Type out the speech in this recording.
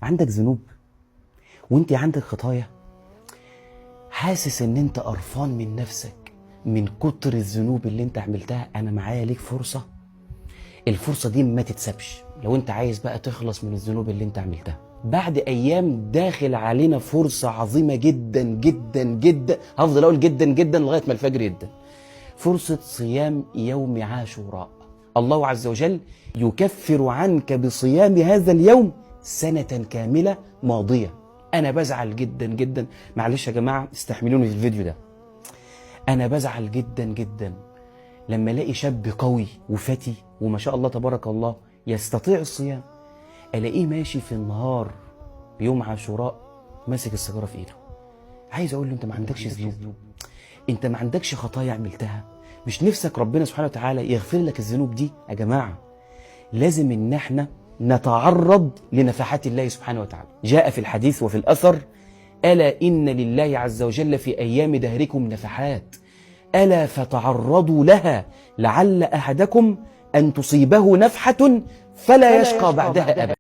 عندك ذنوب وانت عندك خطايا، حاسس ان انت قرفان من نفسك من كتر الذنوب اللي انت عملتها. انا معايا ليك فرصة، الفرصة دي ما تتسابش. لو انت عايز بقى تخلص من الذنوب اللي انت عملتها، بعد ايام داخل علينا فرصة عظيمة جدا جدا جدا، هفضل اقول جدا جدا لغاية ما الفجر يدن، فرصة صيام يوم عاشوراء. الله عز وجل يكفر عنك بصيام هذا اليوم سنة كاملة ماضية. أنا بزعل جدا جدا، معلش يا جماعة استحملوني في الفيديو ده، أنا بزعل جدا جدا لما الاقي شاب قوي وفتي وما شاء الله تبارك الله يستطيع الصيام، الاقيه ماشي في النهار يوم عاشوراء ماسك السيجاره في ايده. عايز اقول له انت ما عندكش ذنوب، انت ما عندكش خطايا عملتها؟ مش نفسك ربنا سبحانه وتعالى يغفر لك الذنوب دي؟ يا جماعه لازم ان احنا نتعرض لنفحات الله سبحانه وتعالى. جاء في الحديث وفي الاثر: الا ان لله عز وجل في ايام دهركم نفحات، ألا فتعرضوا لها لعل أحدكم أن تصيبه نفحة فلا يشقى بعدها أبدا.